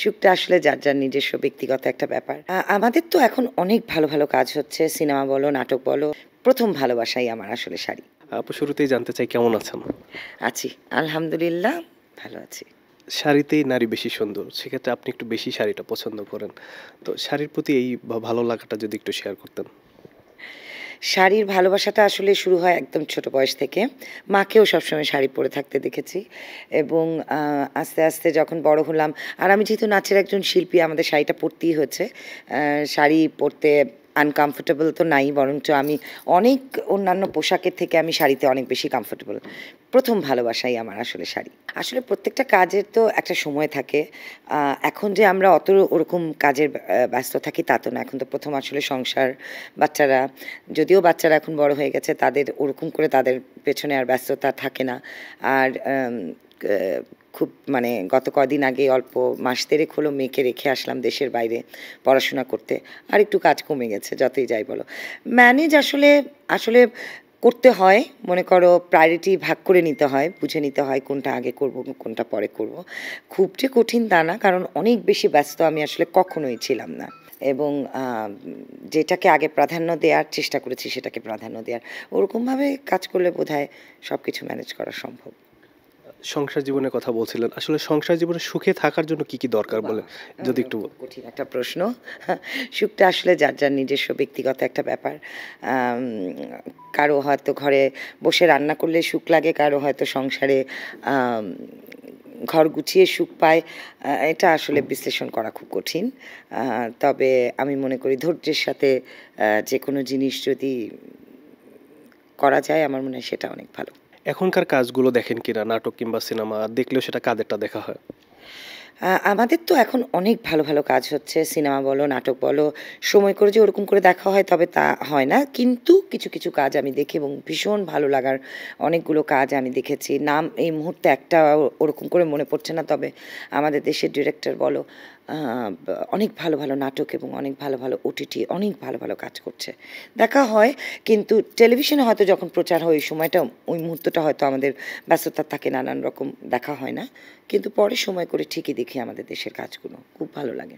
সুখটা আসলে যার, যার নিজস্ব ব্যক্তিগত একটা ব্যাপার। আমাদের তো এখন অনেক ভালো, ভালো কাজ হচ্ছে। সিনেমা বলো, নাটক বলো। ১ম ভালোবাসাই আমার আসলে শাড়ি। আপু শুরুতেই জানতে চাই কেমন আছেন? আছি। আলহামদুলিল্লাহ ভালো আছি। শাড়িতেই নারী বেশি সুন্দর। সেক্ষেত্রে আপনি একটু বেশি শাড়িটা পছন্দ করেন। তো শাড়ির প্রতি এই ভালো লাগাটা যদি একটু শেয়ার করতেন। শাড়ির ভালোবাসাটা আসলে শুরু হয় একদম ছোট বয়স থেকে। মাকেও সবসময় শাড়ি পরে থাকতে দেখেছি এবং আস্তে, আস্তে যখন বড় হলাম আর আমি যেহেতু নাচের একজন শিল্পী আমাদের শাড়িটা পরতেই হয়েছে। শাড়ি পরতে আনকমফোর্টেবল তো নাই বরঞ্চ আমি অনেক অন্যান্য পোশাকের থেকে আমি শাড়িতে অনেক বেশি কমফোর্টেবল। ১ম ভালোবাসাই আমার আসলে শাড়ি। আসলে প্রত্যেকটা কাজের তো একটা সময় থাকে। এখন যে আমরা অত ওরকম কাজের ব্যস্ত থাকি তা তো না। এখন তো ১ম আসলে সংসার, বাচ্চারা যদিও বাচ্চারা এখন বড় হয়ে গেছে তাদের ওরকম করে তাদের পেছনে আর ব্যস্ততা থাকে না। আর খুব মানে গত কদিন আগে অল্প মাস ৩ হলো মেয়েকে রেখে আসলাম দেশের বাইরে পড়াশোনা করতে। আর একটু কাজ কমে গেছে যতই যাই বলো। ম্যানেজ আসলে আসলে করতে হয়। মনে করো প্রায়োরিটি ভাগ করে নিতে হয়, বুঝে নিতে হয় কোনটা আগে করব, কোনটা পরে করব। খুব যে কঠিন তা না কারণ অনেক বেশি ব্যস্ত আমি আসলে কখনোই ছিলাম না। এবং যেটাকে আগে প্রাধান্য দেওয়ার চেষ্টা করেছি সেটাকে প্রাধান্য দেওয়ার। ওরকমভাবে কাজ করলে বোধহয় সবকিছু ম্যানেজ করা সম্ভব। সংসার জীবনের কথা বলছিলেন। আসলে সংসার জীবনে সুখে থাকার জন্য কি, কি দরকার বলে যদি একটু খুব কঠিন একটা প্রশ্ন। সুখটা আসলে যার, যার নিজস্ব ব্যক্তিগত একটা ব্যাপার। আম কারো হয়তো ঘরে বসে রান্না করলে সুখ লাগে, কারো হয়তো সংসারে আম ঘর গুছিয়ে সুখ পায়। এটা আসলে বিশ্লেষণ করা খুব কঠিন। তবে আমি মনে করি ধৈর্যের সাথে যেকোনো জিনিস যদি করা যায় আমার মনে হয় সেটা অনেক ভালো। এখনকার কাজগুলো দেখেন কিনা? নাটক কিংবা সিনেমা দেখলেও সেটা কাদেরটা দেখা হয়? আমাদের তো এখন অনেক ভালো, ভালো কাজ হচ্ছে। সিনেমা বলো, নাটক বলো, সময় করে যে ওরকম করে দেখা হয় তবে তা হয় না। কিন্তু কিছু, কিছু কাজ আমি দেখি এবং ভীষণ ভালো লাগার অনেকগুলো কাজ আমি দেখেছি। নাম এই মুহূর্তে একটা ওরকম করে মনে পড়ছে না। তবে আমাদের দেশের ডিরেক্টর বলো, আ অনেক ভালো, ভালো নাটক এবং অনেক ভালো, ভালো ওটিটি অনেক ভালো, ভালো কাজ করছে। দেখা হয় কিন্তু টেলিভিশনে হয়তো যখন প্রচার হয় ওই সময়টা ওই মুহূর্তটা হয়তো আমাদের ব্যস্ততা থাকে নানান রকম দেখা হয় না। কিন্তু পরে সময় করে ঠিকই দেখি আমাদের দেশের কাজগুলো। খুব ভালো লাগে।